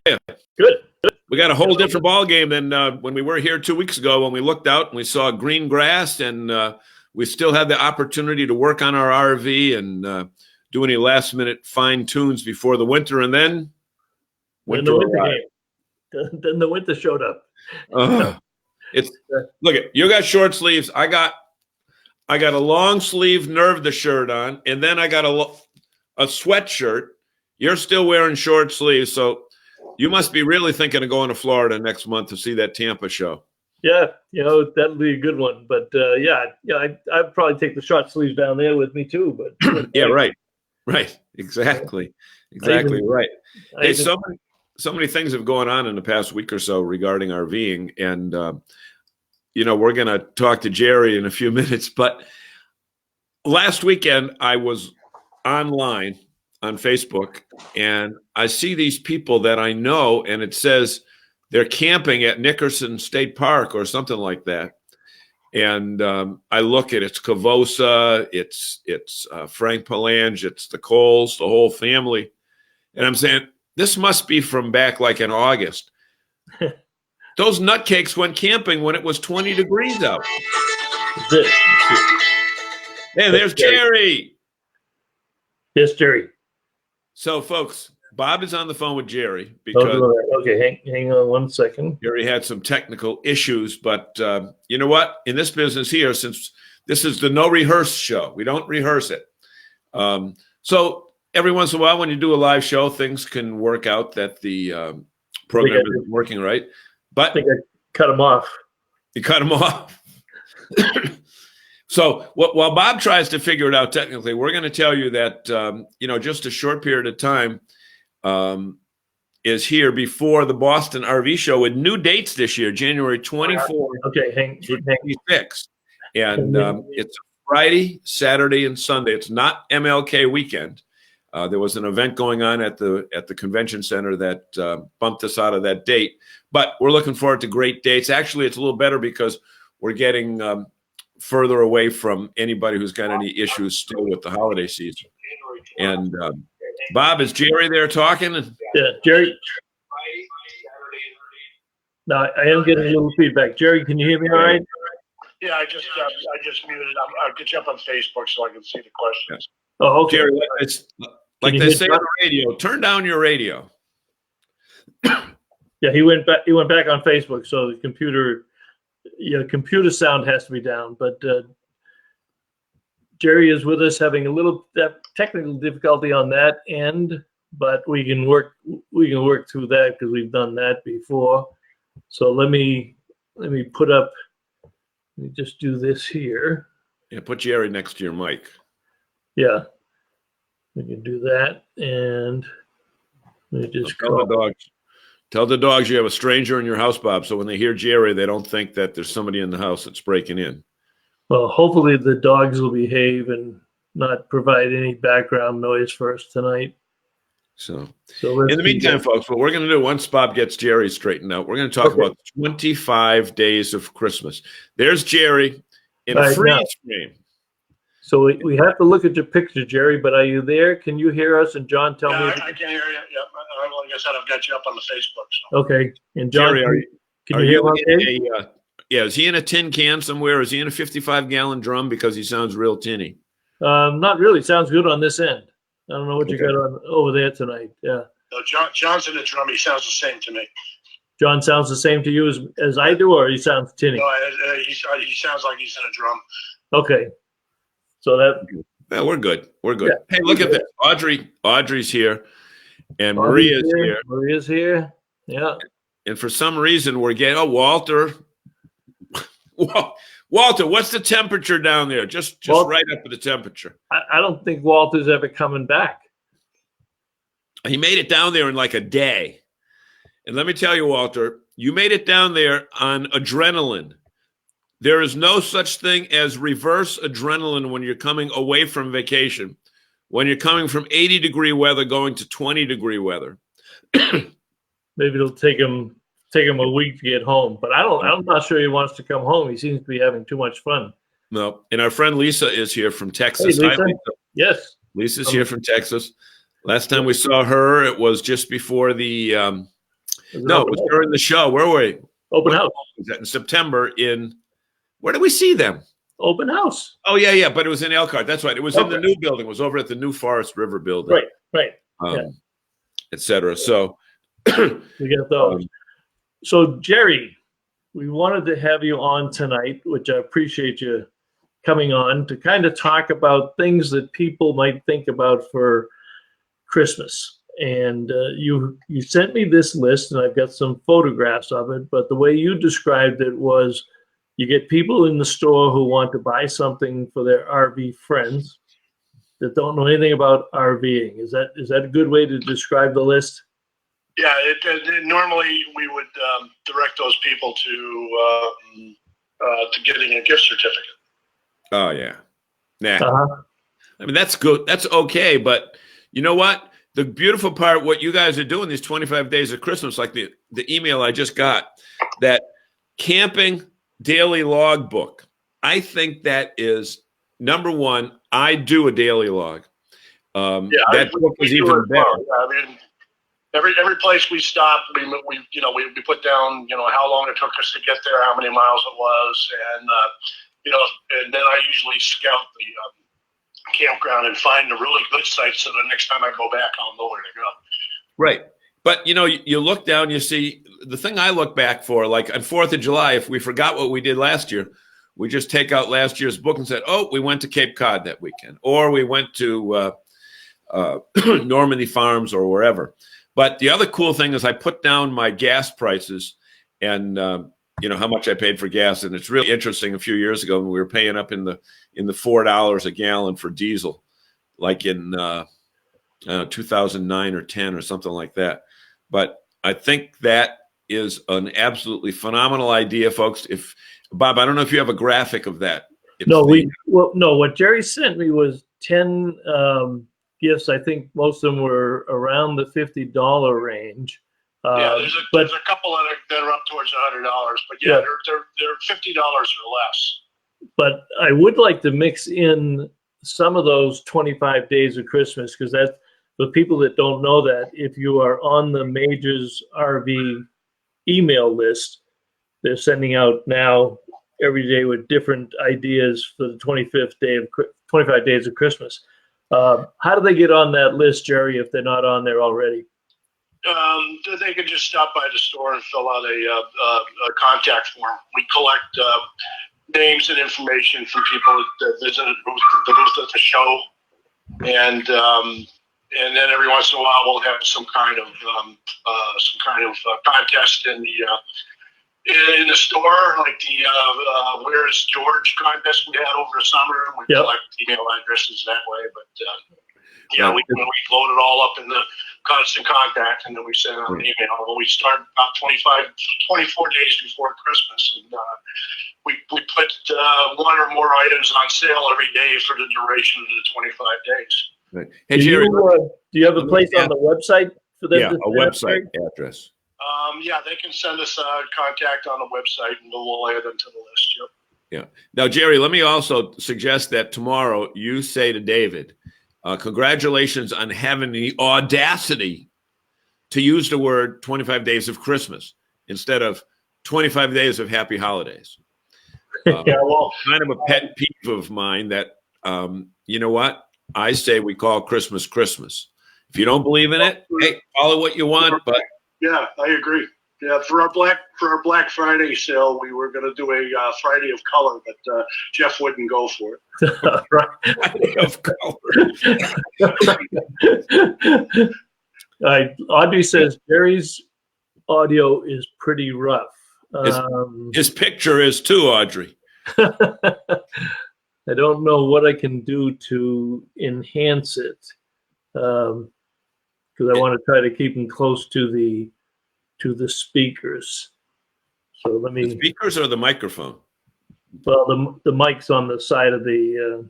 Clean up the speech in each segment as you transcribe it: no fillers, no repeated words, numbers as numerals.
you? Good. We got a whole different ball game than when we were here 2 weeks ago when we looked out and we saw green grass, and we still had the opportunity to work on our RV and do any last-minute fine tunes before the winter, and then winter came. Then the winter showed up. Look at you got short sleeves. I got a long sleeve Nerve shirt on, and then I got a sweatshirt. You're still wearing short sleeves, so you must be really thinking of going to Florida next month to see that Tampa show. Yeah, that'll be a good one. But I'd probably take the short sleeves down there with me too. But yeah, right, exactly right. Hey, so many things have gone on in the past week or so regarding RVing, and we're going to talk to Jerry in a few minutes. But last weekend I was online on Facebook, and I see these people that I know, and it says they're camping at Nickerson State Park or something like that. And I look at it's Cavosa, it's Frank Palange, it's the Coles, the whole family, and I'm saying this must be from back like in August. Those nutcakes went camping when it was 20 degrees out. Hey, there's Jerry. Yes, Jerry. So, folks, Bob is on the phone with Jerry because hang on 1 second. Jerry had some technical issues, but you know what? In this business here, since this is the no rehearse show, we don't rehearse it. So every once in a while, when you do a live show, things can work out that the program isn't working right. But I think I cut him off. You cut him off. So while Bob tries to figure it out technically, we're going to tell you that, just a short period of time is here before the Boston RV show with new dates this year, January 24th through 26th. And it's Friday, Saturday, and Sunday. It's not MLK weekend. There was an event going on at the convention center that bumped us out of that date. But we're looking forward to great dates. Actually, it's a little better because we're getting further away from anybody who's got any issues still with the holiday season. And Bob, is Jerry there talking? Yeah, Jerry. No, I am getting a little feedback. Jerry, can you hear me all right? Yeah, I just muted. I'll get you up on Facebook so I can see the questions. Oh, okay. Jerry, it's like they say on the radio, turn down your radio. Yeah, he went back on Facebook, so the computer sound has to be down. But Jerry is with us, having a little technical difficulty on that end, but we can work through that because we've done that before. So let me put up. Let me just do this here. Yeah, put Jerry next to your mic. Yeah, we can do that, and let me just Tell the dogs you have a stranger in your house, Bob, so when they hear Jerry, they don't think that there's somebody in the house that's breaking in. Well, hopefully the dogs will behave and not provide any background noise for us tonight. So in the meantime, folks, what we're going to do once Bob gets Jerry straightened out, we're going to talk about 25 days of Christmas. There's Jerry in a freeze frame. So we have to look at your picture, Jerry, but are you there? Can you hear us? And John, tell me. I can hear you. Yep. Like I said, I've got you up on the Facebook. So. Okay. And John, Jerry, can you hear okay? Is he in a tin can somewhere? Is he in a 55-gallon drum? Because he sounds real tinny. Not really. Sounds good on this end. I don't know what you got on over there tonight. Yeah. No, John's in the drum. He sounds the same to me. John sounds the same to you as I do, or he sounds tinny? No, he sounds like he's in a drum. Okay. So we're good. We're good. Yeah. Hey, look at this. Audrey's here, and Maria's here. Maria's here. Yeah. And for some reason, we're getting Walter. Walter, what's the temperature down there? Just right up to the temperature. I don't think Walter's ever coming back. He made it down there in like a day. And let me tell you, Walter, you made it down there on adrenaline. There is no such thing as reverse adrenaline when you're coming away from vacation, when you're coming from 80-degree weather going to 20-degree weather. Maybe it'll take him a week to get home, but I'm not sure he wants to come home. He seems to be having too much fun. No, and our friend Lisa is here from Texas. Hey, Lisa. Hi, Lisa. Yes. Lisa's here from Texas. Last time we saw her, it was just before the No, it was during the show. Where were we? Open house. Was that in September? Where did we see them? Open house. Oh, yeah. But it was in Elkhart. That's right. It was in the new building. It was over at the new Forest River building. Right. Et cetera. So we got those. So, Jerry, we wanted to have you on tonight, which I appreciate you coming on to kind of talk about things that people might think about for Christmas. And you sent me this list, and I've got some photographs of it. But the way you described it was, you get people in the store who want to buy something for their RV friends that don't know anything about RVing. Is that a good way to describe the list? Yeah, normally we would direct those people to getting a gift certificate. Oh yeah, I mean, that's good. That's okay, but you know what? The beautiful part, what you guys are doing these 25 days of Christmas, like the email I just got, that camping daily logbook. I think that is number one. I do a daily log. That book is even better. I mean, every place we stopped, we put down how long it took us to get there, how many miles it was, and and then I usually scout the campground and find a really good site so the next time I go back, I'll know where to go. Right. But, you look down, you see the thing I look back for, like on 4th of July, if we forgot what we did last year, we just take out last year's book and said, oh, we went to Cape Cod that weekend, or we went to Normandy Farms or wherever. But the other cool thing is I put down my gas prices and, how much I paid for gas. And it's really interesting. A few years ago, when we were paying up in the $4 a gallon for diesel, like in 2009 or 10 or something like that. But I think that is an absolutely phenomenal idea, folks. If Bob, I don't know if you have a graphic of that. What Jerry sent me was 10 gifts. I think most of them were around the $50 range. There's a couple that are up towards $100, but they're $50 or less. But I would like to mix in some of those 25 days of Christmas, because that's the people that don't know that. If you are on the Majors RV email list, they're sending out now every day with different ideas for the 25 days of Christmas. How do they get on that list, Jerry, if they're not on there already? They can just stop by the store and fill out a contact form. We collect names and information from people that visited the booth at the show, and then every once in a while we'll have some kind of contest in the store, like the Where's George contest we had over the summer. We collect email addresses that way, but we load it all up in the constant contact, and then we send out an email. Well, we start about 24 days before Christmas, and we put one or more items on sale every day for the duration of the 25 days. Right. Hey, Jerry, do you have a place on the website for them? Yeah, a website address. They can send us a contact on the website, and we'll add them to the list. Yep. Yeah. Now, Jerry, let me also suggest that tomorrow you say to David, congratulations on having the audacity to use the word 25 days of Christmas instead of 25 days of happy holidays. Kind of a pet peeve of mine that, you know what? I say we call Christmas Christmas. If you don't believe in it, hey, call it what you want. But yeah, I agree. Yeah, for our Black Friday sale, we were going to do a Friday of color, but Jeff wouldn't go for it. Friday of color. Audrey says Jerry's audio is pretty rough. His picture is too, Audrey. I don't know what I can do to enhance it, because I want to try to keep him close to the speakers. So let me. The speakers or the microphone? Well, the mic's on the side of the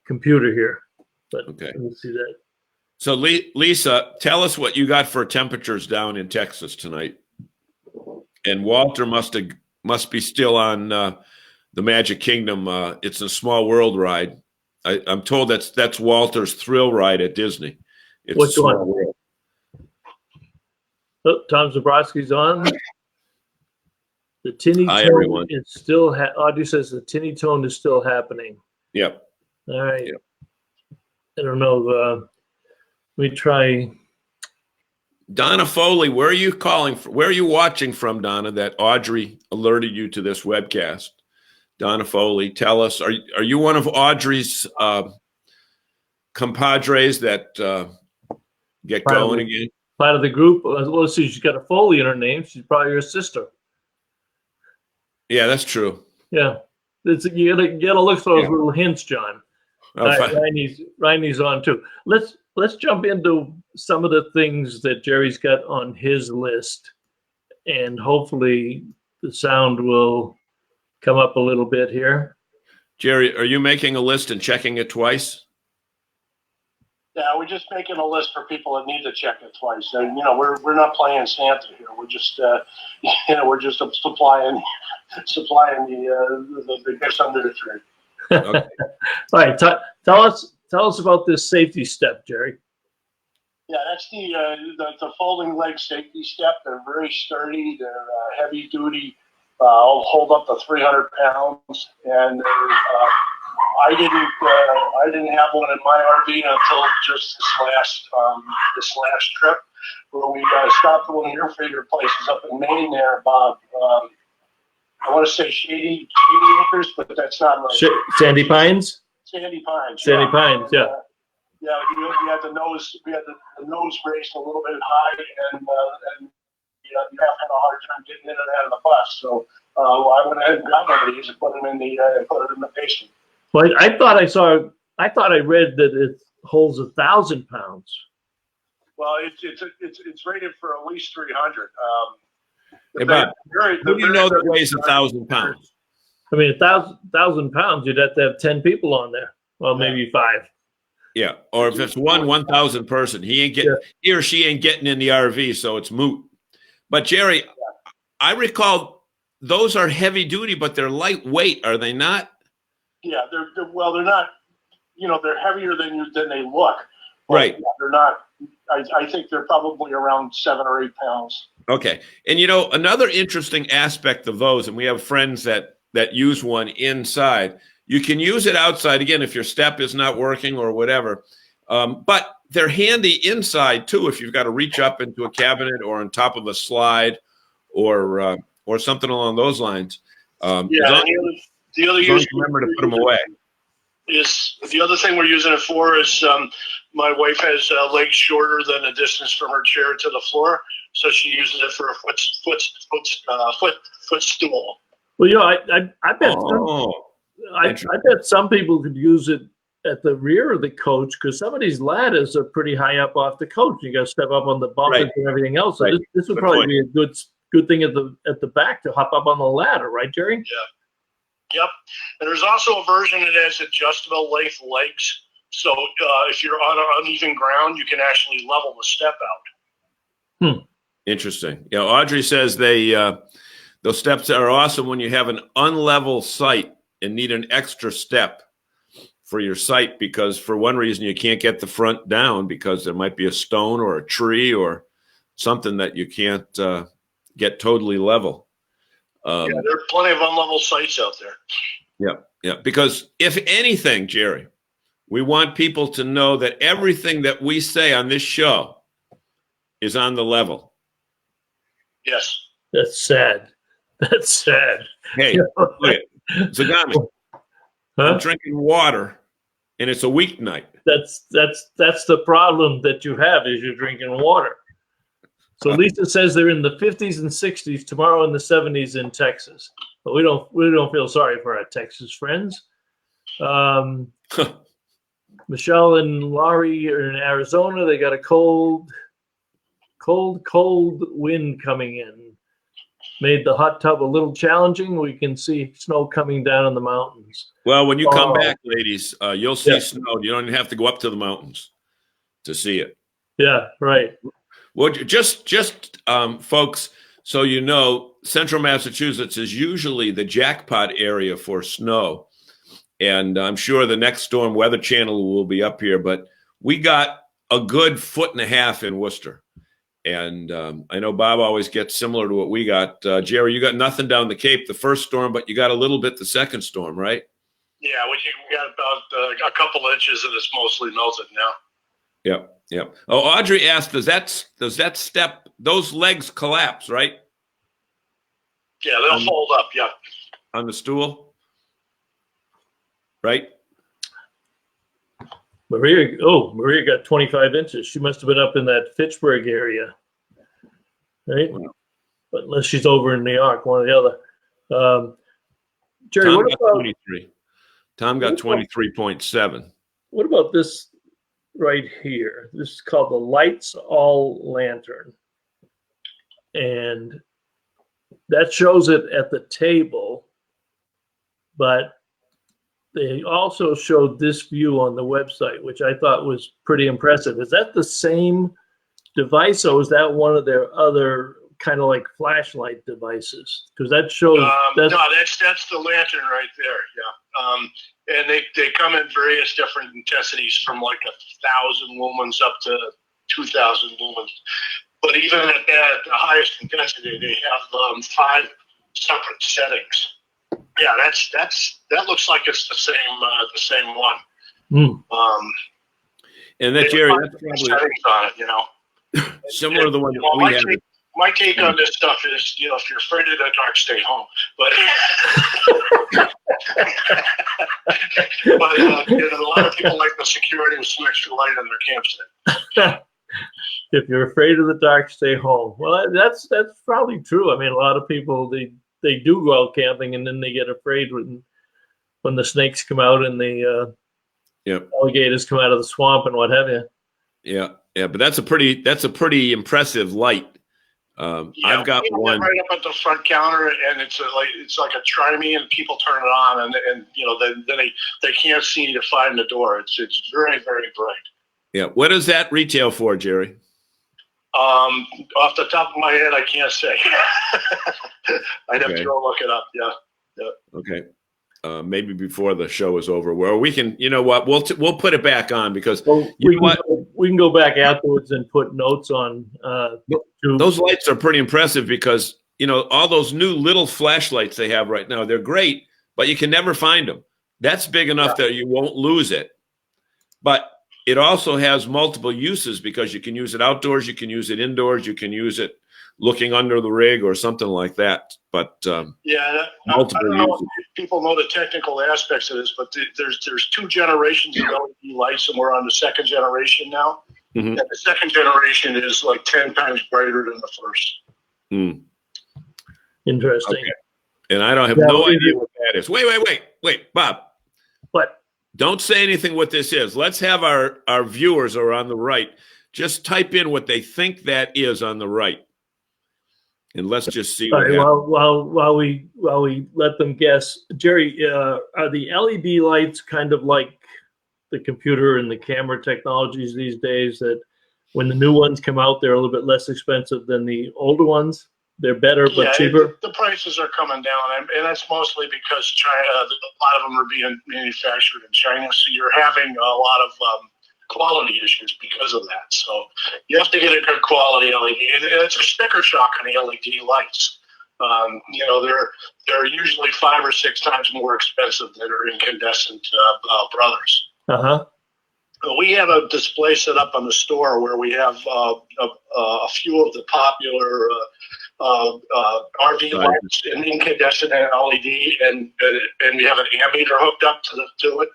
computer here. But okay. Let me see that. So Lisa, tell us what you got for temperatures down in Texas tonight. And Walter must be still on the Magic Kingdom. It's a Small World ride. I'm told that's Walter's thrill ride at Disney. It's Which one? World. Oh, Tom Zabrowski's on. The tinny Hi, tone everyone. is still. Audrey says the tinny tone is still happening. Yep. All right. Yep. I don't know. We try. Donna Foley, where are you calling from? Where are you watching from, Donna, that Audrey alerted you to this webcast? Donna Foley, tell us, are you one of Audrey's compadres that get going again? Part of the group. Well, let's see, she's got a Foley in her name. She's probably your sister. Yeah, that's true. Yeah. You gotta look for those little hints, John. Ryan's on too. Let's jump into some of the things that Jerry's got on his list, and hopefully the sound will come up a little bit here. Jerry, are you making a list and checking it twice? Yeah, we're just making a list for people that need to check it twice. And we're not playing Santa here. We're just we're just supplying the gifts under the tree. Okay. All right, tell us about this safety step, Jerry. Yeah, that's the folding leg safety step. They're very sturdy. They're heavy duty. Hold up to 300 pounds, and I didn't have one in my RV until just this last trip, where we stopped at one of your favorite places up in Maine there, Bob. I want to say Shady Acres, but that's not right. Sandy Pines. Sandy Pines. Sandy Pines, yeah. Yeah, we had the nose raised a little bit high, and you have had a hard time getting in and out of the bus. So I went ahead and got one of these and put it in the basement. Well, I thought I read that it holds 1,000 pounds. Well, it's rated for at least 300. Hey, Bob, who do you know that weighs 1,000 pounds? I mean, 1,000 pounds, you'd have to have 10 people on there. Well, maybe 5. Yeah, or if it's 1,000 person, he or she ain't getting in the RV, so it's moot. But Jerry, I recall those are heavy duty, but they're lightweight, are they not? Yeah, they're not. They're heavier than they look. Right. They're not. I think they're probably around 7 or 8 pounds. Okay, and another interesting aspect of those, and we have friends that use one inside. You can use it outside, again, if your step is not working or whatever. But they're handy inside, too, if you've got to reach up into a cabinet or on top of a slide or something along those lines. The other use, remember to put them away. Is the other thing we're using it for is my wife has legs shorter than the distance from her chair to the floor, so she uses it for a footstool. Well, I bet. I bet some people could use it at the rear of the coach, because some of these ladders are pretty high up off the coach. You got to step up on the bumpers and everything else. So this would probably be a good thing at the back to hop up on the ladder, right, Jerry? Yeah. Yep. And there's also a version that has adjustable length legs. So if you're on uneven ground, you can actually level the step out. Interesting. Yeah, Audrey says those steps are awesome when you have an unlevel site and need an extra step for your site, because for one reason you can't get the front down because there might be a stone or a tree or something that you can't get totally level. There are plenty of unlevel sites out there. Yeah. Because if anything, Jerry, we want people to know that everything that we say on this show is on the level. Yes. That's sad. That's sad. Hey, look at Zagami. I'm drinking water, and it's a weeknight. That's the problem that you have, is you're drinking water. So Lisa says they're in the 50s and 60s, tomorrow in the 70s in Texas. But we don't feel sorry for our Texas friends. Michelle and Laurie are in Arizona. They got a cold wind coming in. Made the hot tub a little challenging. We can see snow coming down in the mountains. Well, when you come back, ladies, you'll see snow. You don't even have to go up to the mountains to see it. Yeah, right. Well, just folks, so you know, Central Massachusetts is usually the jackpot area for snow. And I'm sure the next storm weather channel will be up here, but we got a good 1.5 feet in Worcester. And I know Bob always gets similar to what we got. Jerry, you got nothing down the Cape the first storm, but you got a little bit the second storm, right? Yeah, we got about a couple inches, and it's mostly melted now. Yep, yep. Oh, Audrey asked, does that step, those legs collapse, right? Yeah, they'll fold up, yeah. On the stool? Right? Maria got 25 inches. She must have been up in that Fitchburg area, right? Wow. But unless she's over in New York, one or the other. Jerry, Tom what got about 23? Tom got 23.7. What about this right here? This is called the Lights All Lantern, and that shows it at the table, but they also showed this view on the website, which I thought was pretty impressive. Is that the same device, or is that one of their other kind of like flashlight devices? Because that shows no, that's the lantern right there. Yeah, and they come in various different intensities, from like 1,000 lumens up to 2,000 lumens. But even at that, the highest intensity, they have 5 separate settings. Yeah, that looks like it's the same one. And that, Jerry, that's probably settings on it, similar to the one that we have. My take on this stuff is, if you're afraid of the dark, stay home. But a lot of people like the security with some extra light on their campsite. If you're afraid of the dark, stay home. Well, that's probably true. I mean, a lot of people they do go out camping, and then they get afraid when the snakes come out and the alligators come out of the swamp and what have you. Yeah, but that's a pretty impressive light. I've got one right up at the front counter, and it's like a try-me, and people turn it on, and then they can't see to find the door. It's very, very bright. Yeah, what does that retail for, Jerry? Off the top of my head, I can't say. I'd have to go look it up. Yeah. Okay. Maybe before the show is over, where we can, we'll put it back on, because we can go back afterwards and put notes on. Those lights are pretty impressive, because all those new little flashlights they have right now, they're great, but you can never find them. That's big enough that you won't lose it. But it also has multiple uses, because you can use it outdoors, you can use it indoors, you can use it looking under the rig or something like that. But multiple I don't know uses. if people know the technical aspects of this, but there's 2 generations of LED lights, and we're on the 2nd generation now. Mm-hmm. And the 2nd generation is like 10 times brighter than the first. Interesting. Okay. And I don't have no idea what that is. Wait, Bob. What? Don't say anything what this is. Let's have our viewers are on the right just type in what they think that is on the right. And let's just see what happens. While we let them guess, Jerry, are the LED lights kind of like the computer and the camera technologies these days, that when the new ones come out, they're a little bit less expensive than the older ones? They're better but cheaper? The prices are coming down, and that's mostly because China, a lot of them are being manufactured in China, so you're having a lot of quality issues because of that. So you have to get a good quality LED. And it's a sticker shock on the LED lights. They're usually 5 or 6 times more expensive than our incandescent brothers. Uh-huh. We have a display set up on the store where we have a few of the popular RV lights in incandescent and LED, and we have an ammeter hooked up to it.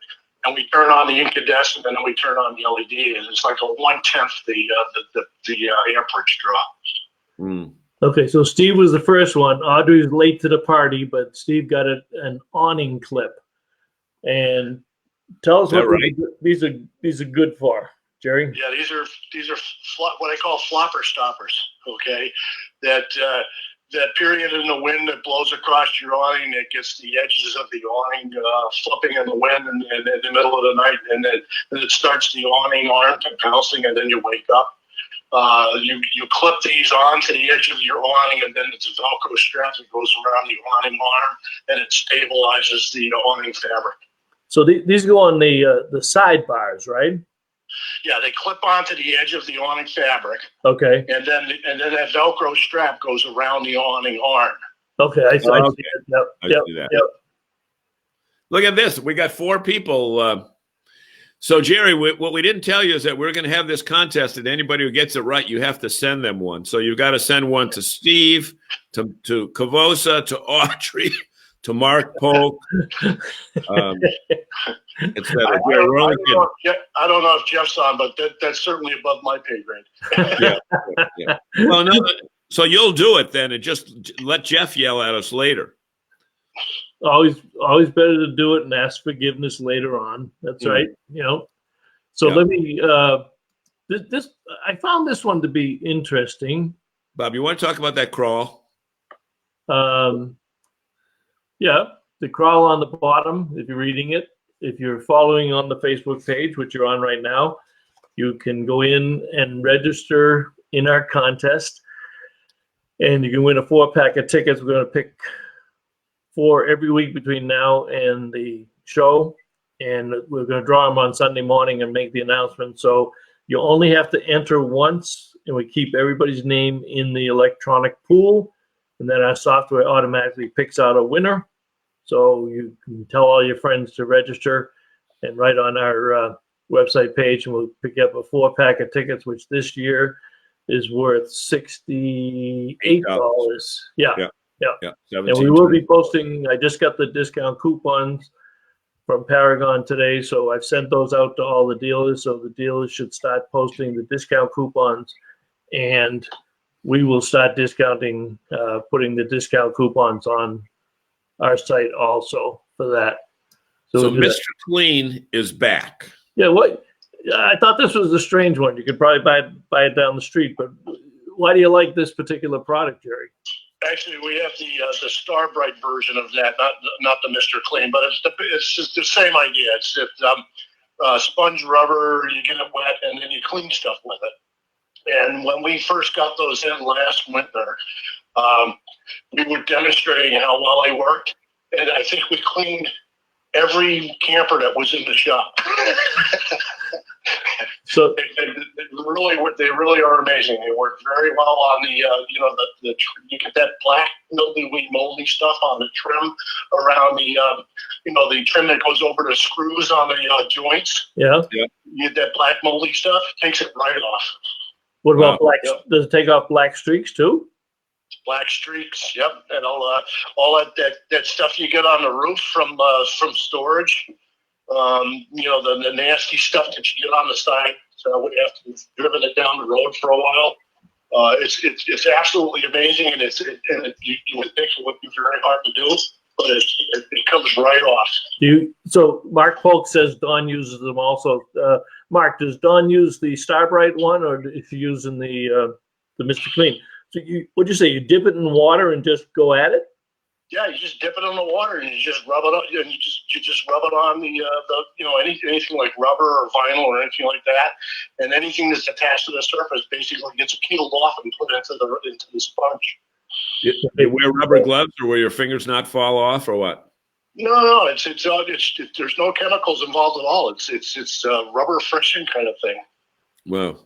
And we turn on the incandescent, and then we turn on the LED, and it's like a 1/10 the amperage drop. Okay, so Steve was the first one. Audrey's late to the party, but Steve got an awning clip. And tell us what these are good for, Jerry. Yeah, these are what I call flopper stoppers. Okay, that period in the wind that blows across your awning, that gets the edges of the awning flipping in the wind in the middle of the night, and then it starts the awning arm bouncing, and then you wake up. You clip these onto the edge of your awning, and then it's a Velcro strap that goes around the awning arm, and it stabilizes the awning fabric. So these go on the sidebars, right? Yeah, they clip onto the edge of the awning fabric. Okay. And then that Velcro strap goes around the awning arm. Okay, I see it. Yep. I see that. Yep. Look at this. We got 4 people. So, Jerry, what we didn't tell you is that we're going to have this contest, and anybody who gets it right, you have to send them one. So you've got to send one to Steve, to Kavosa, to Audrey, to Mark Polk. I don't know if Jeff's on, but that's certainly above my pay grade. Yeah. Well, no. So you'll do it then, and just let Jeff yell at us later. Always better to do it and ask forgiveness later on. That's right. So let me. This I found this one to be interesting. Bob, you want to talk about that crawl? Yeah, the crawl on the bottom. If you're reading it, if you're following on the Facebook page, which you're on right now, you can go in and register in our contest, and you can win a 4-pack of tickets. We're going to pick 4 every week between now and the show, and we're going to draw them on Sunday morning and make the announcement. So you only have to enter once, and we keep everybody's name in the electronic pool, and then our software automatically picks out a winner. So you can tell all your friends to register and write on our website page, and we'll pick up a 4-pack of tickets, which this year is worth $68. Yeah. And we will be posting. I just got the discount coupons from Paragon today, so I've sent those out to all the dealers. So the dealers should start posting the discount coupons, and we will start discounting, putting the discount coupons on our site also for that. So Mr. Clean is back. Yeah, what? I thought this was a strange one. You could probably buy it down the street, but why do you like this particular product, Jerry? Actually, we have the Starbright version of that, not the Mr. Clean, but it's just the same idea. It's sponge rubber, you get it wet, and then you clean stuff with it. And when we first got those in last winter, we were demonstrating how well they worked, and I think we cleaned every camper that was in the shop. So they really are amazing. They work very well on the you get that black moldy stuff on the trim around the the trim that goes over the screws on the joints. Yeah. You get that black moldy stuff, takes it right off. What about black? Does it take off black streaks too? Black streaks, yep, and all that stuff you get on the roof from storage. The nasty stuff that you get on the side. So we have to driven it down the road for a while. It's absolutely amazing, and you would think it would be very hard to do, but it comes right off. So Mark Polk says Don uses them also. Mark, does Don use the Starbright one, or is he using the Mr. Clean? So what'd you say? You dip it in water and just go at it? Yeah, you just dip it in the water and you just rub it on. And you just rub it on the anything like rubber or vinyl or anything like that, and anything that's attached to the surface basically gets peeled off and put into the sponge. You wear rubber gloves, or will your fingers not fall off, or what? No, it's there's no chemicals involved at all. It's rubber friction kind of thing. Wow.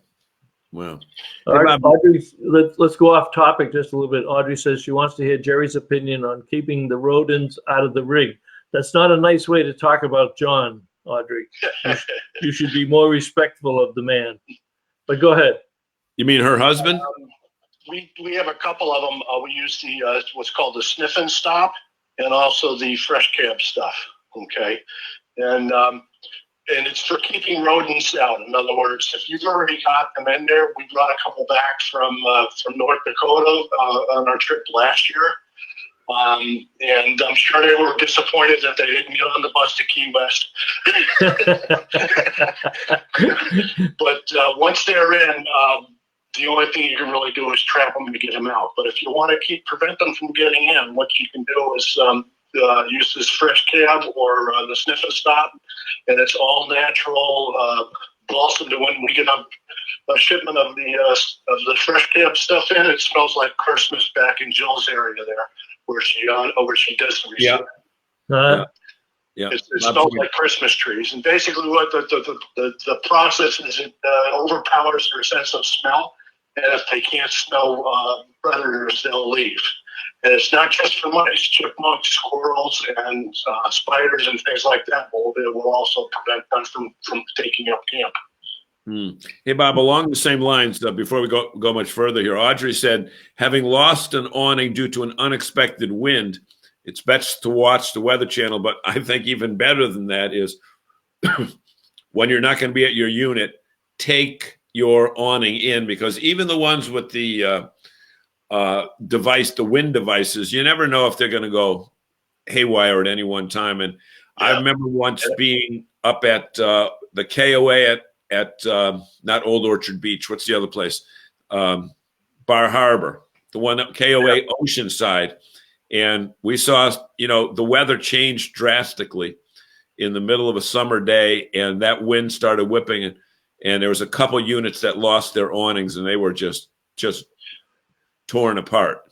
All right, Audrey, let's go off topic just a little bit. Audrey says she wants to hear Jerry's opinion on keeping the rodents out of the rig. That's not a nice way to talk about John, Audrey. You should be more respectful of the man. But go ahead. You mean her husband? We have a couple of them. We use the what's called the sniff and stop, and also the fresh cab stuff. Okay, and it's for keeping rodents out. In other words, if you've already got them in there, we brought a couple back from North Dakota on our trip last year. And I'm sure they were disappointed that they didn't get on the bus to Key West. But once they're in, the only thing you can really do is trap them to get them out. But if you want to prevent them from getting in, what you can do is use this fresh cab or the sniff and stop, and it's all natural balsam. When we get a shipment of the fresh cab stuff in, it smells like Christmas back in Jill's area there, where she does the research. Yeah, it smells like Christmas trees. And basically, what the process is, it overpowers their sense of smell. And if they can't smell predators, they'll leave. And it's not just for mice; chipmunks, squirrels, and spiders and things like that. It will also prevent them from taking up camp. Hey, Bob, along the same lines, before we go much further here, Audrey said, having lost an awning due to an unexpected wind, it's best to watch the Weather Channel. But I think even better than that is when you're not going to be at your unit, take your awning in, because even the ones with the the wind devices, you never know if they're going to go haywire at any one time. And I remember once being up at the KOA at not Old Orchard Beach. What's the other place? Bar Harbor, the one at KOA Oceanside. And we saw, the weather changed drastically in the middle of a summer day, and that wind started whipping, and there was a couple units that lost their awnings, and they were just torn apart.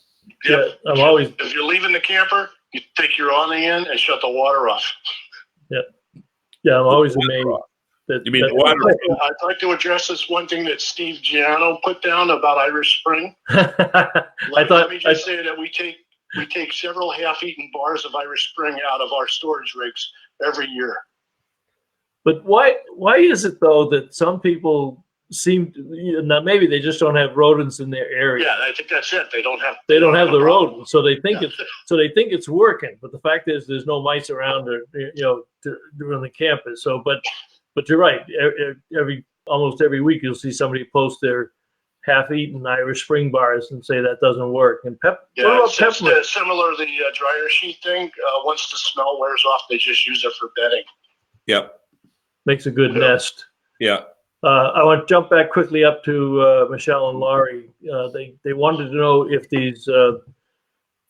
Yep. If you're leaving the camper, you take your awning in and shut the water off. Yeah, I'm always amazed. You mean the water? I'd like to address this one thing that Steve Giano put down about Irish Spring. Let me just say that we take several half-eaten bars of Irish Spring out of our storage rigs every year. But why is it though that some people seem to, now maybe they just don't have rodents in their area? Yeah, I think that's it. They don't have the rodents, so they think it's working. But the fact is, there's no mice around, or during the campus. So, but you're right. Almost every week you'll see somebody post their half-eaten Irish Spring bars and say that doesn't work. And it's similar to the dryer sheet thing. Once the smell wears off, they just use it for bedding. Yep. Makes a good nest. Yeah. I want to jump back quickly up to Michelle and Laurie. They wanted to know if these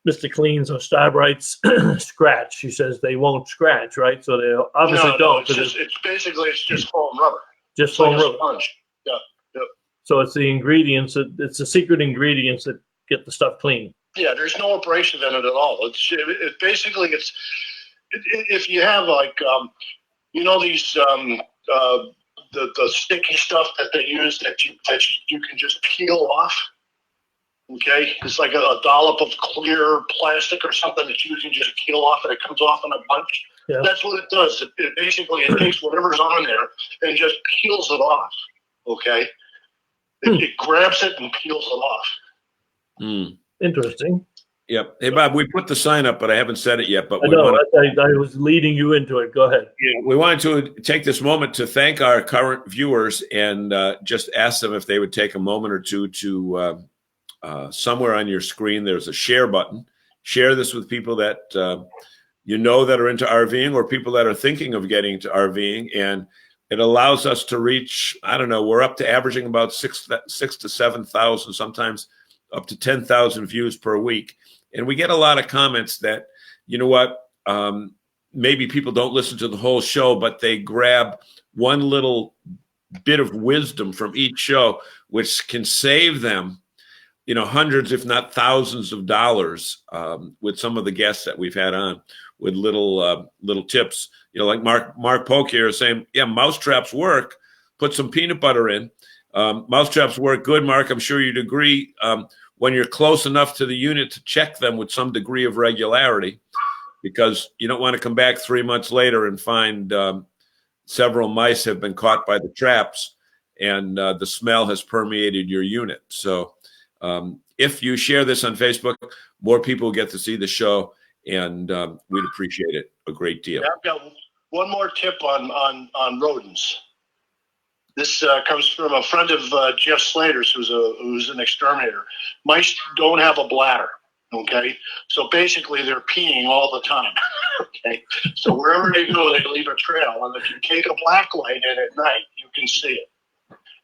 Mr. Cleans or Starbrights scratch. She says they won't scratch, right? So they obviously don't. It's just foam rubber. Just foam rubber. Sponge. Yeah. So it's the ingredients. It's the secret ingredients that get the stuff clean. Yeah, there's no abrasive in it at all. It basically if you have like these the sticky stuff that they use that you can just peel off. Okay, it's like a dollop of clear plastic or something that you can just peel off and it comes off in a bunch. Yeah. That's what it does. It basically takes whatever's on there and just peels it off. Okay, it grabs it and peels it off. Interesting. Yep. Hey, Bob, we put the sign up, but I haven't said it yet. But I was leading you into it. Go ahead. Yeah, we wanted to take this moment to thank our current viewers and just ask them if they would take a moment or two to somewhere on your screen, there's a share button. Share this with people that that are into RVing or people that are thinking of getting into RVing. And it allows us to reach, I don't know, we're up to averaging about 6,000 to 7,000, sometimes up to 10,000 views per week. And we get a lot of comments that, maybe people don't listen to the whole show, but they grab one little bit of wisdom from each show, which can save them, hundreds, if not thousands of dollars with some of the guests that we've had on with little tips, like Mark Polk here is saying, yeah, mousetraps work. Put some peanut butter in. Mousetraps work good, Mark. I'm sure you'd agree. When you're close enough to the unit to check them with some degree of regularity, because you don't want to come back 3 months later and find several mice have been caught by the traps and the smell has permeated your unit. So if you share this on Facebook, more people get to see the show, and we'd appreciate it a great deal. Yeah, I've got one more tip on rodents. This comes from a friend of Jeff Slater's, who's an exterminator. Mice don't have a bladder, okay? So basically, they're peeing all the time, okay? So wherever they go, they leave a trail. And if you take a black light in at night, you can see it.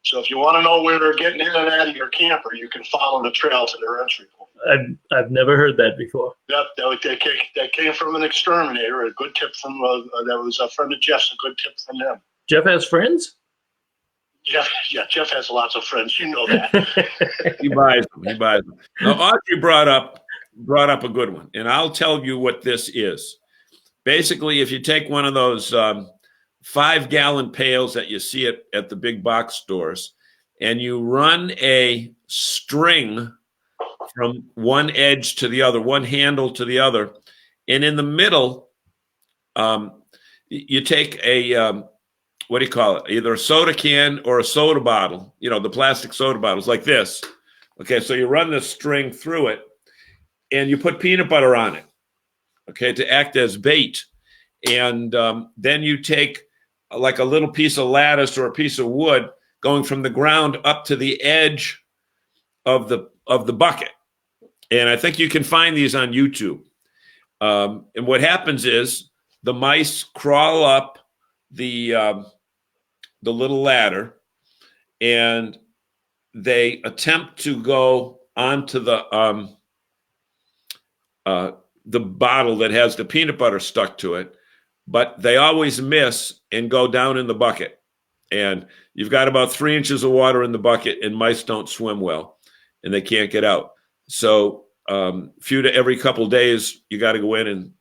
So if you want to know where they're getting in and out of your camper, you can follow the trail to their entry point. I've never heard that before. Yep, that came from an exterminator. A good tip from that was a friend of Jeff's. A good tip from them. Jeff has friends? Jeff has lots of friends. You know that. He buys them. Now, Audrey brought up a good one, and I'll tell you what this is. basically, if you take one of those 5-gallon pails that you see at the big box stores, and you run a string from one edge to the other, one handle to the other, and in the middle, you take a what do you call it? Either a soda can or a soda bottle. You know, the plastic soda bottles like this. Okay, so you run the string through it, and you put peanut butter on it. Okay, to act as bait, and then you take like a little piece of lattice or a piece of wood going from the ground up to the edge of the bucket. And I think you can find these on YouTube. And what happens is the mice crawl up the little ladder, and they attempt to go onto the bottle that has the peanut butter stuck to it, but they always miss and go down in the bucket. And you've got about 3 inches of water in the bucket, and mice don't swim well, and they can't get out. So every couple of days, you got to go in and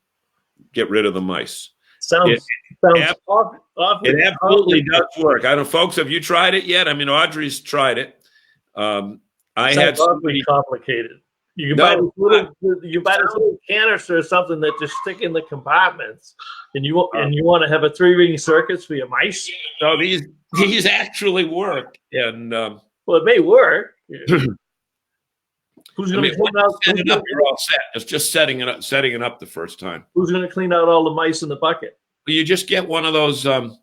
get rid of the mice. It absolutely does work. I don't know, folks, have you tried it yet? I mean, Audrey's tried it. I had something complicated. You buy this little canister or something that just stick in the compartments, and you want to have a 3-ring circuits for your mice. So these actually work, and well, it may work. Who's going to clean out? Setting up, you're all set. It's just setting it up the first time. Who's going to clean out all the mice in the bucket? Well, you just get one of those 90.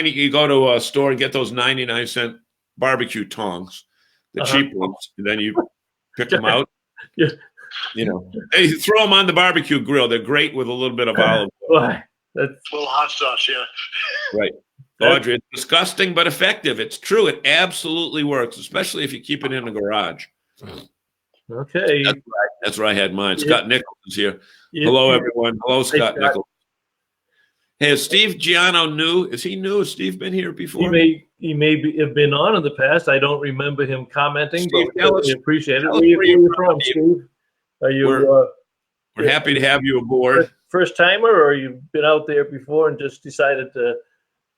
You go to a store and get those 99-cent barbecue tongs, the cheap ones, and then you pick them out. Yeah. You know, you throw them on the barbecue grill. They're great with a little bit of olive oil. That's a little hot sauce, yeah. Right. Audrey, it's disgusting but effective. It's true. It absolutely works, especially if you keep it in the garage. Okay. That's where I had mine. Scott Nichols is here. Hello, everyone. Hello, Scott Nichols. Hey, is Steve Giano new? Is he new? Has Steve been here before? He may have been on in the past. I don't remember him commenting, Steve, but we appreciate it. Where are you from, Steve? Are you? We're happy to have you aboard. First timer, or you've been out there before and just decided to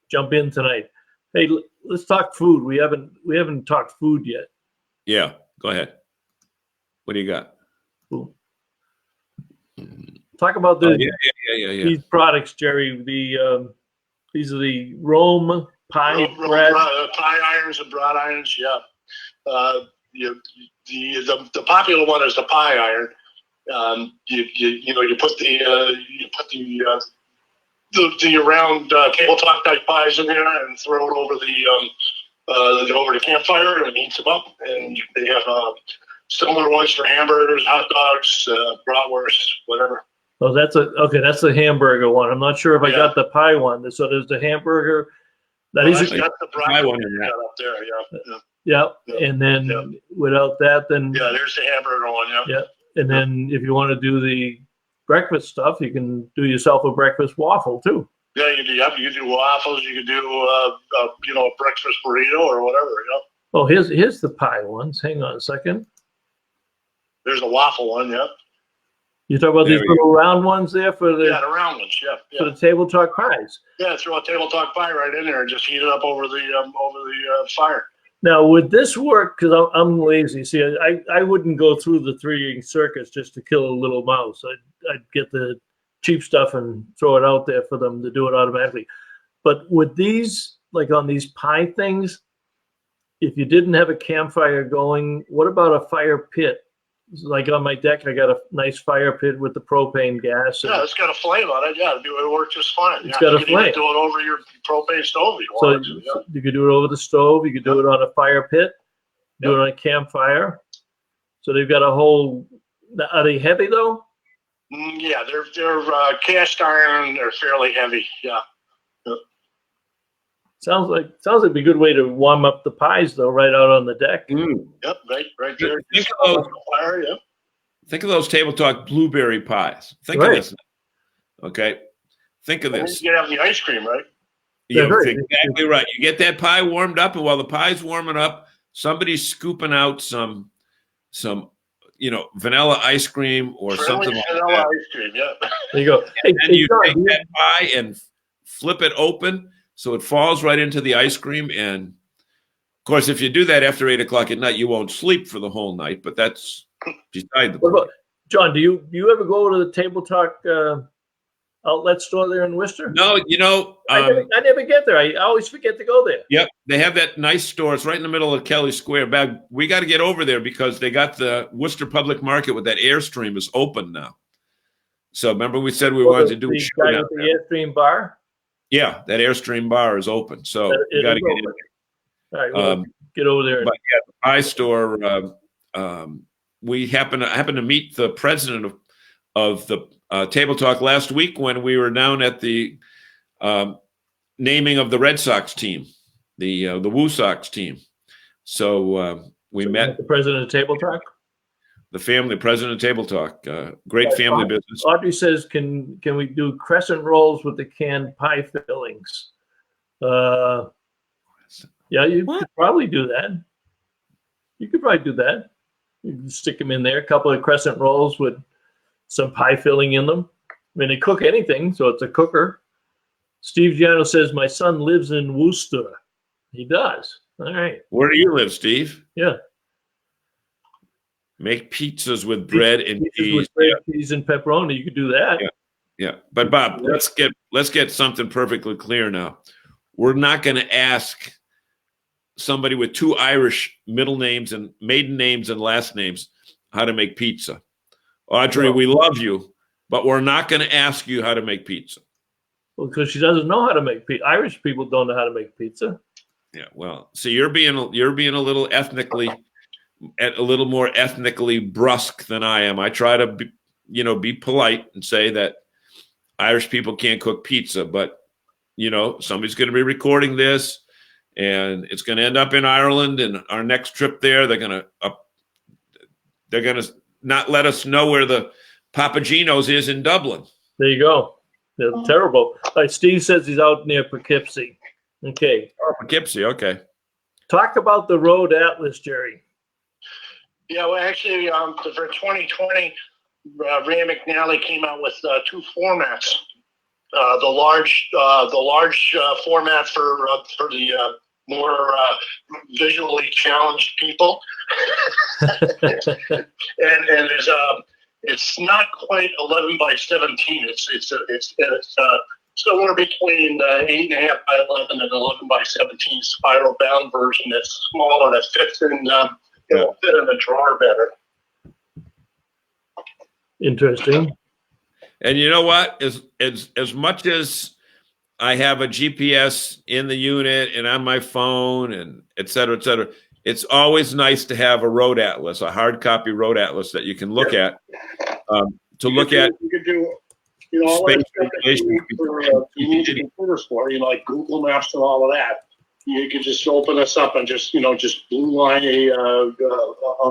jump in tonight? Hey, let's talk food. We haven't talked food yet. Yeah, go ahead. What do you got? Food. Talk about these products, Jerry. These are the Rome pie bread. Pie irons and broad irons. Yeah. The popular one is the pie iron. You put the round tabletop type pies in there and throw it over the campfire and heats them up. And they have similar ones for hamburgers, hot dogs, bratwurst, whatever. Oh, that's the hamburger one. I'm not sure if I got the pie one. So there's the hamburger. That's the pie one up there. Yeah. And then without that, then there's the hamburger one. Yeah. And then if you want to do the breakfast stuff, you can do yourself a breakfast waffle too. Yeah, you do. You can do waffles. You can do a breakfast burrito or whatever. Yeah. Oh, here's the pie ones. Hang on a second. There's a waffle one. Yeah. You talk about these little round ones there for the the round ones. Yeah. For the tabletop pies. Yeah, throw a tabletop pie right in there and just heat it up over the fire. Now, would this work? Because I'm lazy. See, I wouldn't go through the 3-ring circuits just to kill a little mouse. I'd get the cheap stuff and throw it out there for them to do it automatically. But with these, like on these pie things, if you didn't have a campfire going, what about a fire pit? Like on my deck, I got a nice fire pit with the propane gas. Yeah, it's got a flame on it. Yeah, it works just fine. It's got a flame. You can do it over your propane stove if you want to. Yeah. You could do it over the stove. You could do it on a fire pit. Do it on a campfire. So they've got a whole. Are they heavy though? Yeah, they're cast iron. They're fairly heavy. Yeah. Sounds like it'd be a good way to warm up the pies though, right out on the deck. Yep, right there. Think of those tabletop blueberry pies. Think of this. Okay, think of this. You have the ice cream, right? You're exactly right. You get that pie warmed up, and while the pie's warming up, somebody's scooping out some vanilla ice cream or something like vanilla that. ice cream, yeah. There you go. And then you take that pie and flip it open so it falls right into the ice cream. And of course, if you do that after 8 o'clock at night, you won't sleep for the whole night. But that's beside the point. John, do you ever go to the Table Talk outlet store there in Worcester? No, I never get there. I always forget to go there. Yep, they have that nice store. It's right in the middle of Kelly Square. We got to get over there because they got the Worcester Public Market with that Airstream is open now. So remember we said we wanted to do a show down there. The Airstream bar? Yeah, that Airstream bar is open. So we got to get in. All right, well, get over there. But yeah, the pie store. We happened to meet the president of the Table Talk last week when we were down at the naming of the Red Sox team, the Woo Sox team. So we met the president of Table Talk. The president of Table Talk. Great family business. Audrey says, "Can we do crescent rolls with the canned pie fillings?" Yeah, you could probably do that. You could probably do that. You can stick them in there, a couple of crescent rolls with some pie filling in them. I mean, they cook anything, so it's a cooker. Steve Giano says, my son lives in Worcester. He does. All right. Where do you live, Steve? Yeah. Make pizzas with bread and cheese. With bread, cheese, and pepperoni. You could do that. Yeah. But Bob, let's get something perfectly clear now. We're not going to ask somebody with 2 Irish middle names and maiden names and last names how to make pizza. Audrey, we love you, but we're not going to ask you how to make pizza. Well, because she doesn't know how to make pizza. Irish people don't know how to make pizza. Yeah, well, see, you're being a little a little more ethnically brusque than I am. I try to be polite and say that Irish people can't cook pizza, but somebody's going to be recording this. And it's going to end up in Ireland. And our next trip there, they're going to not let us know where the Papagino's is in Dublin. There you go. They're terrible. Steve says he's out near Poughkeepsie. Okay. Oh, Poughkeepsie. Okay. Talk about the Road Atlas, Jerry. Yeah, well, actually, for 2020, Ray McNally came out with 2 formats. The large format for the more visually challenged people, and it's not quite 11 by 17. It's somewhere between 8.5 by 11 and 11 by 17 spiral bound version. That's smaller. That fits in. It'll fit in the drawer better. Interesting. And you know what? As much as I have a GPS in the unit and on my phone and et cetera, it's always nice to have a road atlas, a hard copy road atlas that you can look at. You could do all that stuff that you need computers for, like Google Maps and all of that. You could just open this up and just blue line a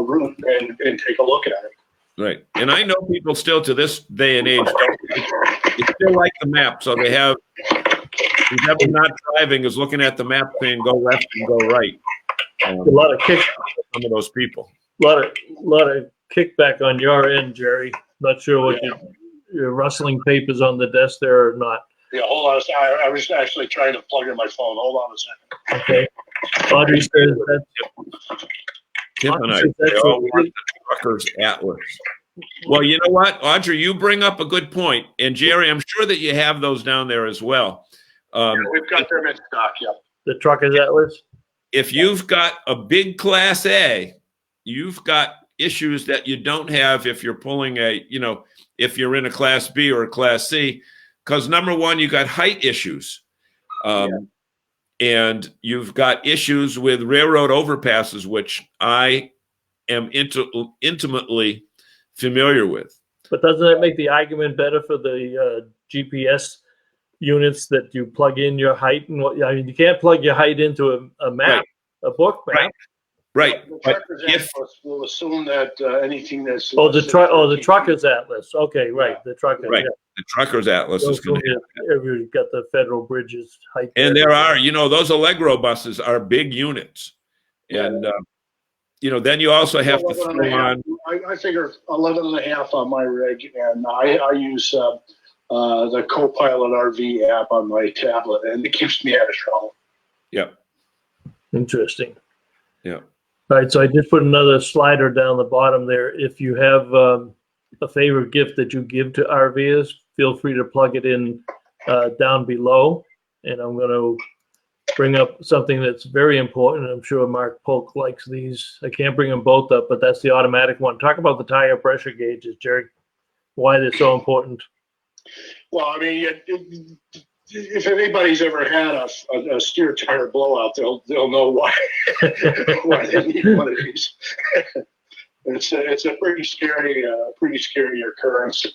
route and take a look at it. Right. And I know people still to this day and age they still like the map. So they have whoever not driving is looking at the map saying go left and go right. A lot of kick. Some of those people. A lot of kickback on your end, Jerry. Not sure what your rustling papers on the desk there or not. Yeah, hold on a second. I was actually trying to plug in my phone. Hold on a second. Okay. Audrey says that. Kip and I, they all want the trucker's atlas. Well, you know what, Audrey, you bring up a good point. And Jerry, I'm sure that you have those down there as well. We've got them in stock, yeah. The trucker's atlas? If you've got a big Class A, you've got issues that you don't have if you're pulling if you're in a Class B or a Class C. Because number one, you got height issues. And you've got issues with railroad overpasses, which I am intimately familiar with. But doesn't that make the argument better for the GPS units that you plug in your height and what? I mean, you can't plug your height into a map, a book map. Right. But if we'll assume that anything that's the trucker's atlas. Okay, right. The trucker. Right. Yeah. The trucker's atlas is going to have you've got the federal bridges height. And there are, those Allegro buses are big units. And, then you also have to throw on. I figure 11.5 on my rig, and I use the Copilot RV app on my tablet, and it keeps me out of trouble. Yep. Interesting. Yeah. All right, so I did put another slider down the bottom there. If you have a favorite gift that you give to RVers, feel free to plug it in down below. And I'm going to bring up something that's very important. I'm sure Mark Polk likes these. I can't bring them both up, but that's the automatic one. Talk about the tire pressure gauges, Jerry. Why they're so important. Well, I mean, if anybody's ever had a steer tire blowout, they'll know why why they need one of these. It's a pretty scary occurrence.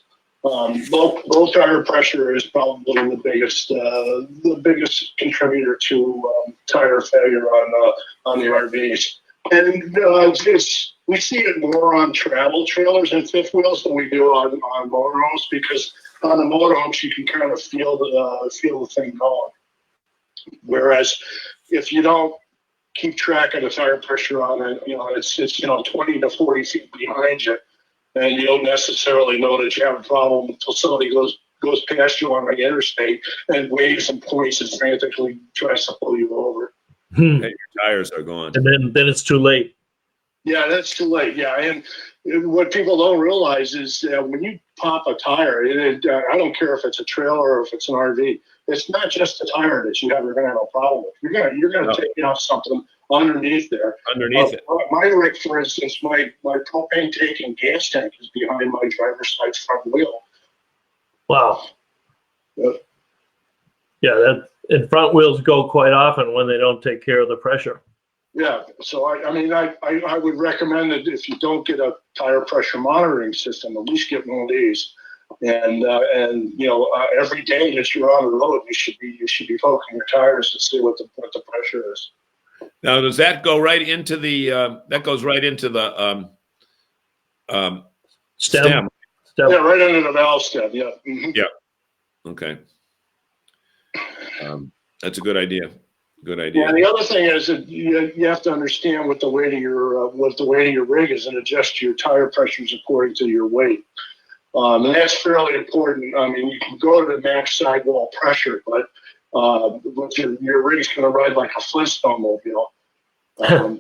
Low tire pressure is probably the biggest contributor to tire failure on the RVs, and we see it more on travel trailers and fifth wheels than we do on motorhomes, because on the motorhomes you can kind of feel the thing going, whereas if you don't keep track of the tire pressure on it, it's 20 to 40 feet behind you, and you don't necessarily know that you have a problem until somebody goes past you on the interstate and waves and points and frantically tries to pull you over. And your tires are gone. And then it's too late. Yeah, that's too late. Yeah, and what people don't realize is when you pop a tire, I don't care if it's a trailer or if it's an RV, it's not just the tire that you're going to have a problem with. You're going to take out something underneath there. Underneath it. My rig, for instance, my propane tank and gas tank is behind my driver's side front wheel. Wow. Yep. Yeah, and front wheels go quite often when they don't take care of the pressure. Yeah, so I would recommend that if you don't get a tire pressure monitoring system, at least get one of these. And every day that you're on the road, you should be poking your tires to see what the pressure is. Now, does that go right into the that goes right into the stem? Yeah, right under the valve stem. Yeah. Mm-hmm. Yeah. Okay. That's a good idea. Good idea. Yeah, and the other thing is that you have to understand what the weight of your rig is and adjust your tire pressures according to your weight. And that's fairly important. I mean, you can go to the max sidewall pressure, but your rig's going to ride like a Flintstone mobile. For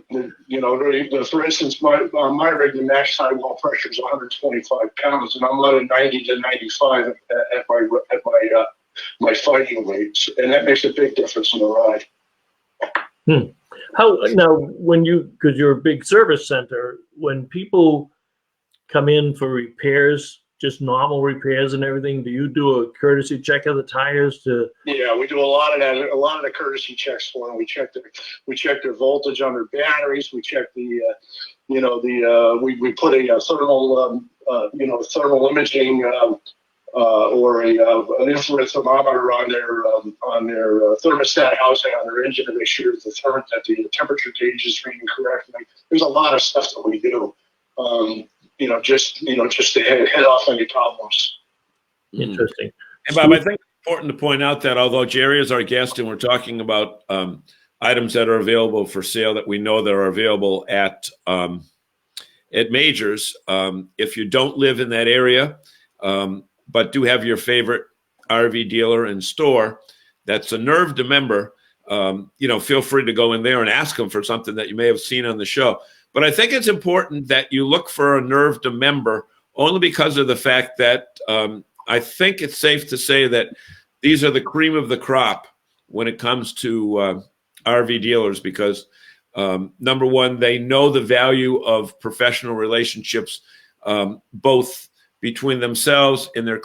instance, my rig, the max sidewall pressure is 125 pounds, and I'm running 90 to 95 at my fighting weights, and that makes a big difference in the ride. How now because you're a big service center, when people come in for repairs, just normal repairs and everything, do you do a courtesy check of the tires? Yeah, we do a lot of that. A lot of the courtesy checks for them. We check their voltage on their batteries. We check we put a thermal imaging or an infrared thermometer on their thermostat housing on their engine to make sure that the temperature gauge is reading correctly. There's a lot of stuff that we do, just to head off any problems. Interesting. And Bob, I think it's important to point out that although Jerry is our guest and we're talking about items that are available for sale that we know that are available at majors, if you don't live in that area, but do have your favorite RV dealer and store that's a nerve to member, feel free to go in there and ask them for something that you may have seen on the show. But I think it's important that you look for a nerve to member only because of the fact that I think it's safe to say that these are the cream of the crop when it comes to RV dealers because, number one, they know the value of professional relationships, both between themselves and their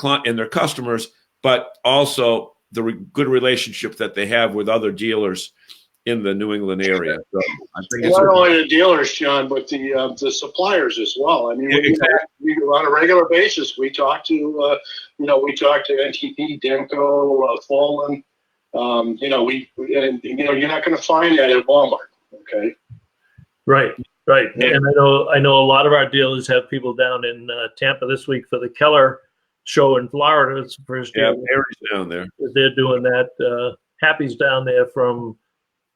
customers, but also the good relationship that they have with other dealers in the New England area. So I think it's not only the dealers, John, but the suppliers as well. I mean, we on a regular basis we talk to NTP, Demco, Fallen. You're not going to find that at Walmart. Okay. Right. Yeah. And I know a lot of our dealers have people down in Tampa this week for the Keller show in Florida. It's the first year. Yeah, Mary's down there. They're doing that. Happy's down there from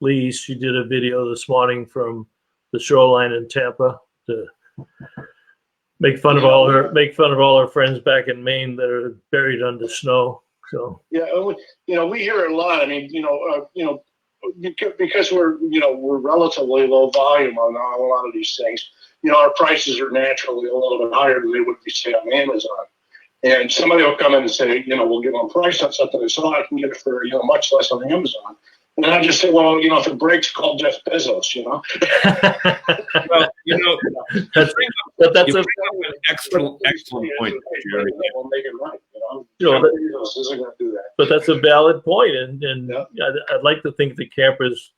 Lee. She did a video this morning from the shoreline in Tampa. Make fun of all our friends back in Maine that are buried under snow. So yeah, we hear it a lot. I mean, because we're relatively low volume on a lot of these things. Our prices are naturally a little bit higher than they would be, say, on Amazon. And somebody will come in and say, we'll give them a price on something. So I can get it for much less on Amazon. And I just say, well, if it breaks, call Jeff Bezos. Well, that's an excellent point, Jerry. We'll make it right. Bezos isn't going to do that. But that's a valid point, and yeah. I'd like to think the campers,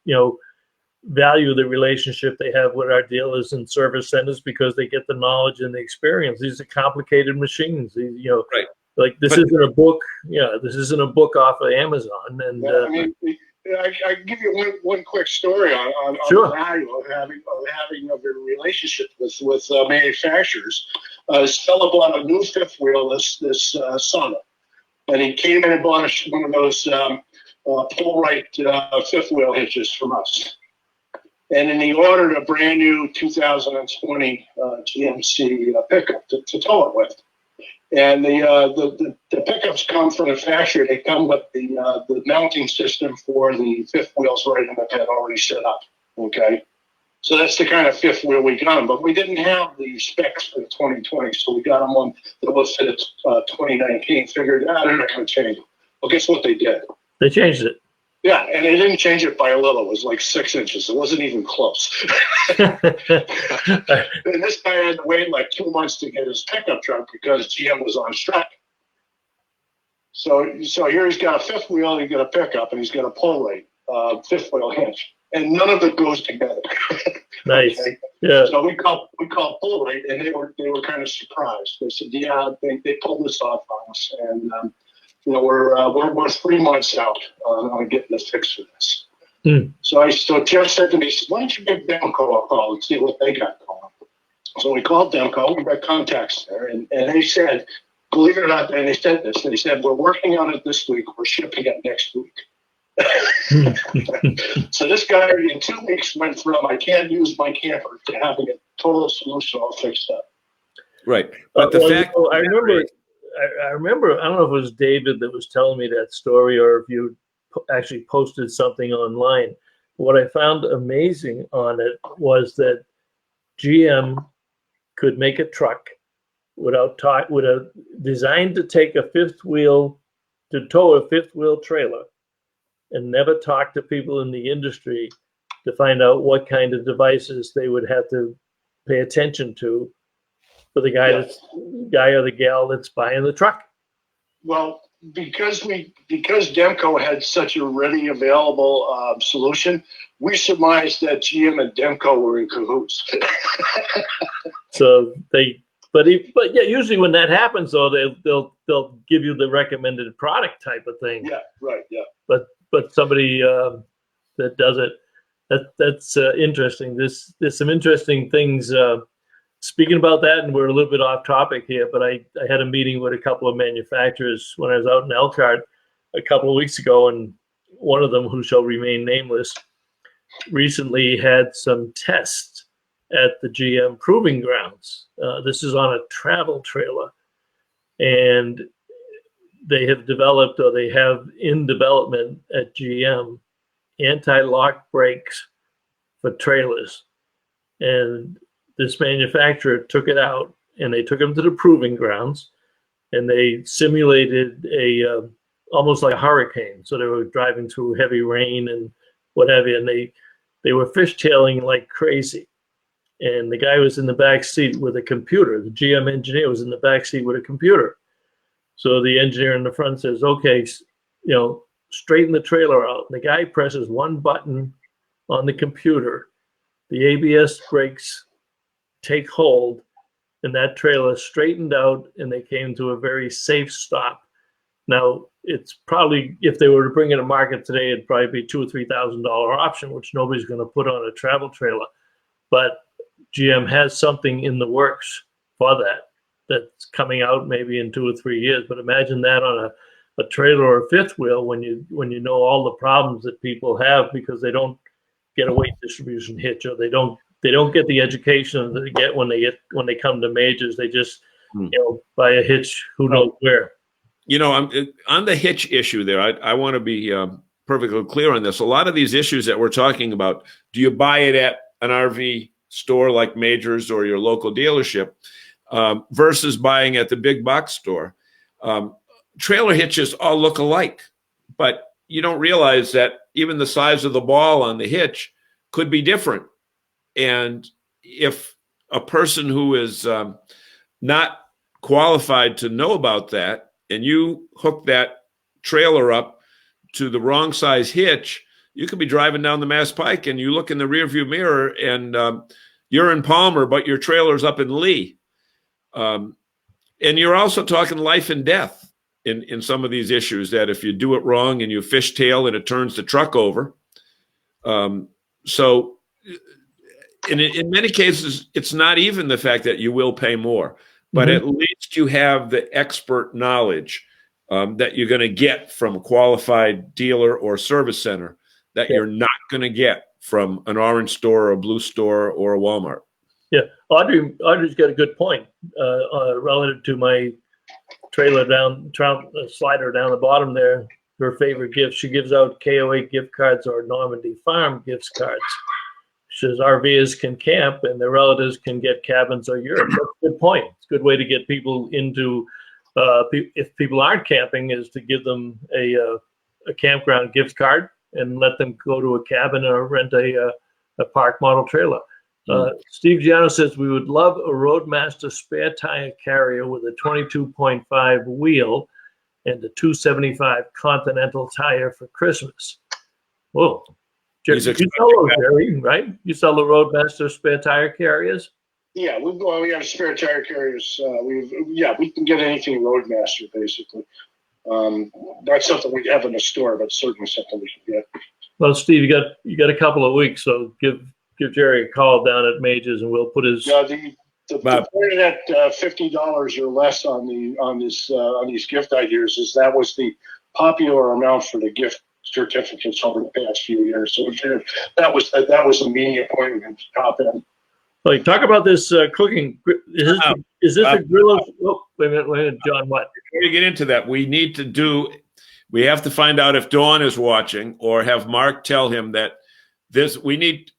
value the relationship they have with our dealers and service centers because they get the knowledge and the experience. These are complicated machines. Right. Like this isn't a book. This isn't a book off of Amazon. And I give you one quick story on sure. the value of having a relationship with manufacturers. This fellow bought a new fifth wheel this summer, and he came in and bought one of those pull right fifth wheel hitches from us. And then he ordered a brand new 2020 GMC pickup to tow it with. And the pickups come from the factory. They come with the mounting system for the fifth wheels right in the bed already set up. Okay, so that's the kind of fifth wheel we got them. But we didn't have the specs for the 2020, so we got them one that was fit 2019. Figured they're not going to change it. Well, guess what they did? They changed it. Yeah, and they didn't change it by a little. It was like 6 inches. It wasn't even close. And this guy had to wait like 2 months to get his pickup truck because GM was on strike. So here he's got a fifth wheel, he's got a pickup, and he's got a pull rate fifth wheel hitch, and none of it goes together. Nice. Okay? Yeah. So we call pull rate, and they were kind of surprised. They said, "Yeah, they pulled this off on us," and we're 3 months out on getting this fixed for this. So Jeff said to me, "Why don't you give Demco a call and see what they got going?" So we called Demco. We got contacts there, and they said, believe it or not, and they said this. They said, "We're working on it this week. We're shipping it next week." So this guy in 2 weeks went from I can't use my camper to having a total solution all fixed up. Right, but the fact I remember, I don't know if it was David that was telling me that story or if you actually posted something online. What I found amazing on it was that GM could make a truck designed to take a fifth wheel, to tow a fifth wheel trailer, and never talk to people in the industry to find out what kind of devices they would have to pay attention to for the guy or the gal that's buying the truck. Well, because Demco had such a ready available solution, we surmised that GM and Demco were in cahoots. So but usually when that happens, though, they'll give you the recommended product type of thing. Yeah, right. Yeah. But somebody that does it, that's interesting. There's some interesting things. Speaking about that, and we're a little bit off topic here, but I had a meeting with a couple of manufacturers when I was out in Elkhart a couple of weeks ago, and one of them, who shall remain nameless, recently had some tests at the GM proving grounds. This is on a travel trailer, and they have developed, or they have in development at GM, anti-lock brakes for trailers. And this manufacturer took it out, and they took them to the proving grounds, and they simulated almost like a hurricane. So they were driving through heavy rain and what have you, and they were fishtailing like crazy. And the guy was in the back seat with a computer. The GM engineer was in the back seat with a computer. So the engineer in the front says, "Okay, straighten the trailer out." And the guy presses one button on the computer. The ABS brakes take hold, and that trailer straightened out, and they came to a very safe stop. Now, it's probably, if they were to bring it to market today, it'd probably be $2,000 or $3,000 option, which nobody's going to put on a travel trailer. But GM has something in the works for that's coming out maybe in 2 or 3 years. But imagine that on a trailer or a fifth wheel when you know all the problems that people have because they don't get a weight distribution hitch, or they don't they don't get the education that they get when they come to majors. They just buy a hitch, who knows where. I'm on the hitch issue there. I want to be perfectly clear on this. A lot of these issues that we're talking about, do you buy it at an RV store like Majors or your local dealership versus buying at the big box store? Trailer hitches all look alike, but you don't realize that even the size of the ball on the hitch could be different. And if a person who is not qualified to know about that, and you hook that trailer up to the wrong size hitch, you could be driving down the Mass Pike and you look in the rearview mirror and you're in Palmer, but your trailer's up in Lee. And you're also talking life and death in some of these issues, that if you do it wrong and you fishtail and it turns the truck over. So in many cases, it's not even the fact that you will pay more, but at least you have the expert knowledge that you're going to get from a qualified dealer or service center that you're not going to get from an orange store or a blue store or a Walmart. Yeah, Audrey's got a good point relative to my trailer slider down the bottom there. Her favorite gift, she gives out KOA gift cards or Normandy Farm gift cards. She says RVers can camp and their relatives can get cabins or yurts. That's a good point. It's a good way to get people into, if people aren't camping, is to give them a campground gift card and let them go to a cabin or rent a park model trailer. Steve Giano says we would love a Roadmaster spare tire carrier with a 22.5 wheel and a 275 Continental tire for Christmas. Whoa. You sell those, Jerry, right? You sell the Roadmaster spare tire carriers? Yeah, we have spare tire carriers. We can get anything Roadmaster, basically. Not something we have in the store, but certainly something we can get. Well, Steve, you got a couple of weeks, so give Jerry a call down at Majors, and we'll put his. The point at $50 or less on these gift ideas is that was the popular amount for the gift certificates over the past few years. So that was the median point at the top end. Well, talk about this cooking. Is this a grill? Wait a minute, John. What? Before you get into that, we have to find out if Dawn is watching, or have Mark tell him that we need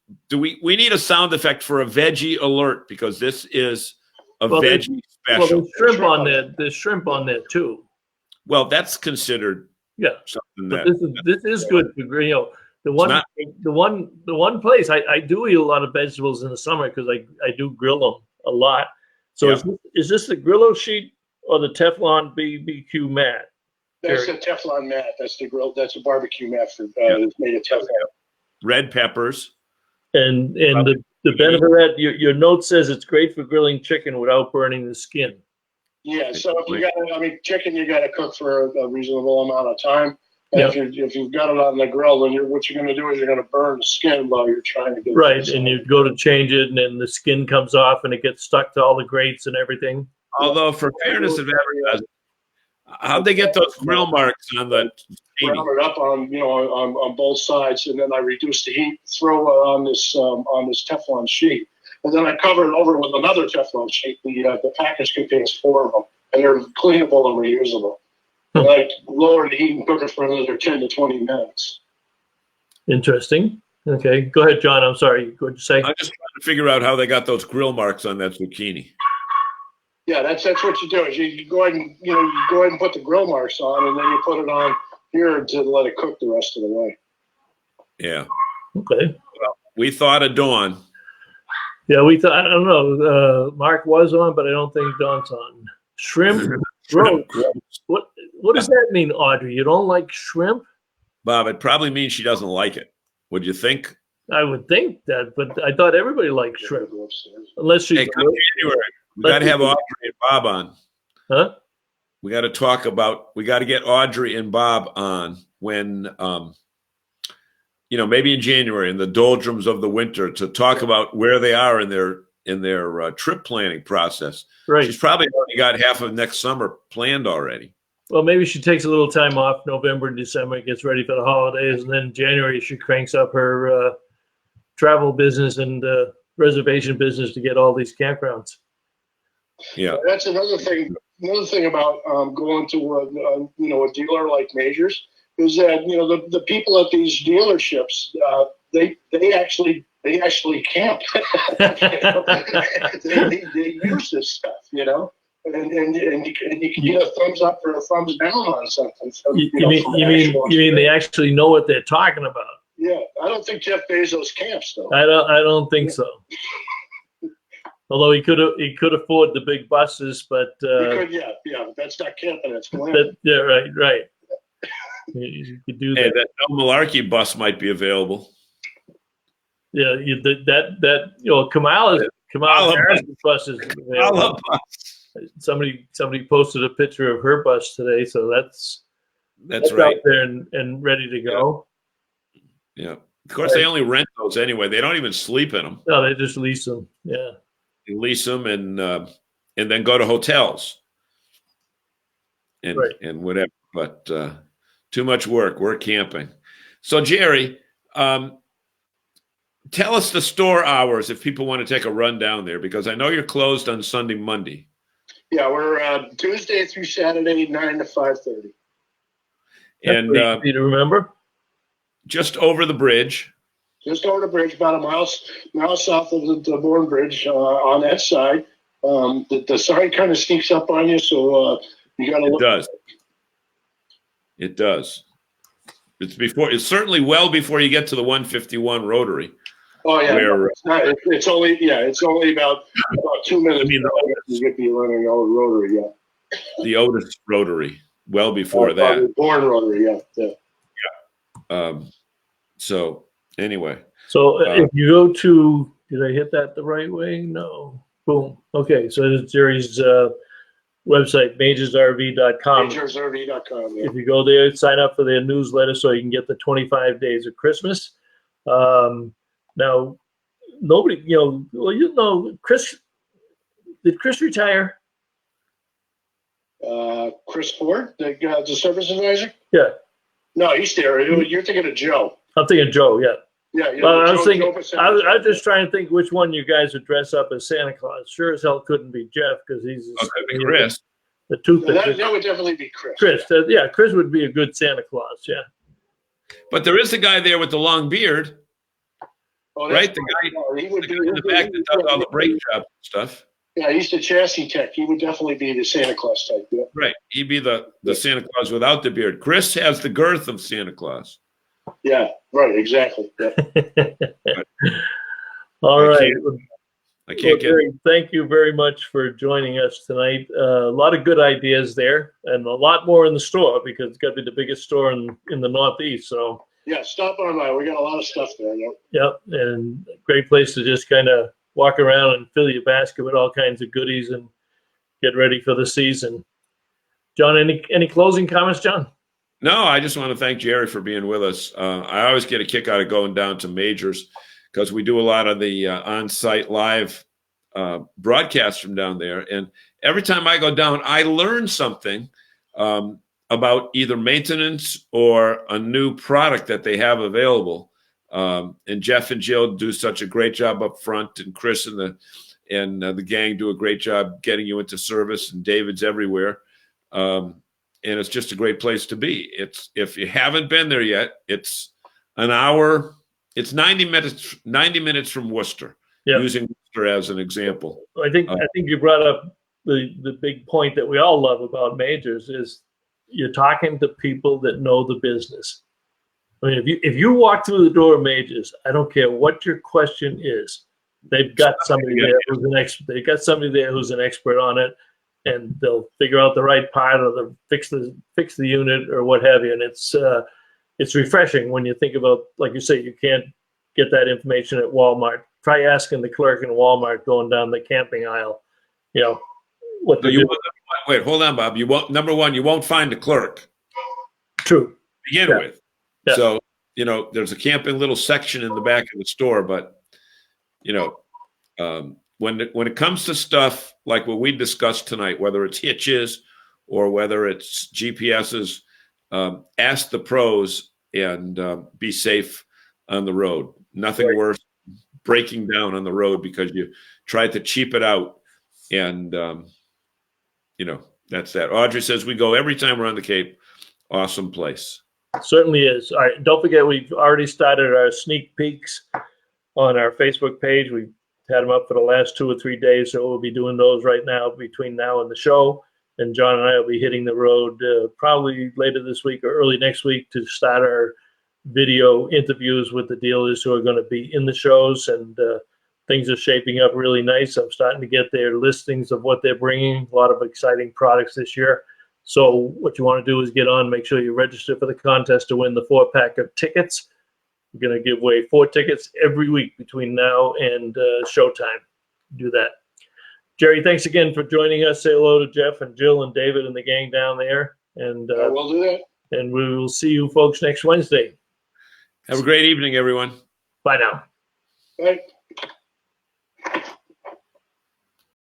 a sound effect for a veggie alert, because this is a veggie special. Well, there's shrimp on there. There's shrimp on there too. Well, that's considered something but this is good for the one place I do eat a lot of vegetables in the summer because I do grill them a lot. So is this the Grillo sheet or the Teflon BBQ mat? That's the Teflon mat. That's the grill. That's a barbecue mat for it's made of Teflon. Red peppers. And the benefit of that, your note says it's great for grilling chicken without burning the skin. Yeah, so if chicken you got to cook for a reasonable amount of time. And if you've got it on the grill, then what you're going to do is you're going to burn the skin while you're trying to get it. Right, and you go to change it, and then the skin comes off, and it gets stuck to all the grates and everything. Although, for fairness of advertising, how'd they get those grill marks on the? Brown it up on both sides, and then I reduce the heat, throw it on this Teflon sheet, and then I cover it over with another Teflon sheet. The package contains 4 of them, and they're cleanable and reusable. And I lower the heat and cook it for another 10 to 20 minutes. Interesting. Okay, go ahead, John. I'm sorry. Go ahead, say. I'm just trying to figure out how they got those grill marks on that zucchini. Yeah, that's what you do. Is you go ahead and put the grill marks on, and then you put it on here to let it cook the rest of the way. Yeah. Okay. Well, we thought of Dawn. Yeah, we thought. I don't know. Mark was on, but I don't think Dawn's on. Shrimp roast. What does that mean, Audrey? You don't like shrimp? Bob, it probably means she doesn't like it. Would you think? I would think that, but I thought everybody liked shrimp. Unless she's January. We got to have Audrey and Bob on. Huh? We got to get Audrey and Bob on when, maybe in January, in the doldrums of the winter, to talk about where they are in their trip planning process. Right. She's probably already got half of next summer planned already. Well, maybe she takes a little time off November and December, gets ready for the holidays, and then January she cranks up her travel business and reservation business to get all these campgrounds. Yeah, that's another thing. Another thing about going to a dealer like Majors is that the people at these dealerships they actually camp. they use this stuff, and you can get a thumbs up or a thumbs down on something. You mean they actually know what they're talking about? Yeah, I don't think Jeff Bezos camps though. I don't think so. Although he could afford the big buses, but that's not camping. That's glamping. Right. You could do that. Hey, that no malarkey bus might be available. Yeah, Kamala Harris's bus is available. Somebody posted a picture of her bus today, so that's right out there and ready to go. Yeah. Of course, they only rent those anyway. They don't even sleep in them. No, they just lease them. Yeah. They lease them and then go to hotels and whatever. But too much work. We're camping. So, Jerry, tell us the store hours if people want to take a run down there, because I know you're closed on Sunday, Monday. Yeah, we're Tuesday through Saturday, 9 to 5:30. And easy to remember. Just over the bridge. Just over the bridge, about a mile south of the Bourne Bridge on that side. The sign kind of sneaks up on you, so you got to look. It does. It does. It's certainly well before you get to the 151 Rotary. Oh yeah, it's only about 2 minutes. I mean, you get the old Rotary, yeah. The Otis Rotary, well before that. The Bourne Rotary, yeah. So anyway. So if you go to, did I hit that the right way? No. Boom. Okay, so it's Jerry's website, majorsrv.com. Majorsrv.com, yeah. If you go there, sign up for their newsletter so you can get the 25 days of Christmas. Now, nobody, Chris, did Chris retire? Chris Ford, the service advisor? Yeah. No, he's there. You're thinking of Joe. I'm thinking Joe, yeah. Yeah. Well, I was just trying to think which one you guys would dress up as Santa Claus. Sure as hell couldn't be Jeff because he's Chris. The toothpick. That would definitely be Chris. Chris would be a good Santa Claus, yeah. But there is a guy there with the long beard. Oh, right? The guy in the back that does all the brake job stuff. Yeah, he's the chassis tech. He would definitely be the Santa Claus type. Yeah. Right. He'd be the Santa Claus without the beard. Chris has the girth of Santa Claus. Yeah, right. Exactly. Yeah. All right. Thank you very much for joining us tonight. A lot of good ideas there and a lot more in the store because it's got to be the biggest store in the Northeast. So yeah, stop on by. We got a lot of stuff there. Yep. And a great place to just kind of walk around and fill your basket with all kinds of goodies and get ready for the season. John, any closing comments, John? No, I just want to thank Jerry for being with us. I always get a kick out of going down to Majors because we do a lot of the on-site live broadcasts from down there. And every time I go down, I learn something about either maintenance or a new product that they have available. And Jeff and Jill do such a great job up front, and Chris and the gang do a great job getting you into service, and David's everywhere. And it's just a great place to be. If you haven't been there yet, it's an hour. It's 90 minutes from Worcester, using Worcester as an example. I think you brought up the big point that we all love about Majors is you're talking to people that know the business. I mean, if you walk through the door of Majors, I don't care what your question is, they've got somebody there who's an expert. They've got somebody there who's an expert on it, and they'll figure out the right part or they'll fix the unit or what have you. And it's refreshing when you think about, like you say, you can't get that information at Walmart. Try asking the clerk in Walmart going down the camping aisle, what to do. Wait, hold on, Bob. Number one, you won't find a clerk. True. To begin with. Yeah. So, there's a camping little section in the back of the store, but, when it comes to stuff like what we discussed tonight, whether it's hitches or whether it's GPSs, ask the pros and be safe on the road. Nothing worse breaking down on the road because you tried to cheap it out. And, that's that. Audrey says we go every time we're on the Cape. Awesome place. Certainly is. All right. Don't forget, we've already started our sneak peeks on our Facebook page. We've had them up for the last 2 or 3 days, so we'll be doing those right now between now and the show. And John and I will be hitting the road probably later this week or early next week to start our video interviews with the dealers who are going to be in the shows. And things are shaping up really nice. I'm starting to get their listings of what they're bringing. A lot of exciting products this year. So what you want to do is get on, make sure you register for the contest to win the 4-pack of tickets. We're going to give away 4 tickets every week between now and showtime. Do that. Jerry, thanks again for joining us. Say hello to Jeff and Jill and David and the gang down there. And we'll do that. And we will see you folks next Wednesday. Have a great evening, everyone. Bye now. Bye.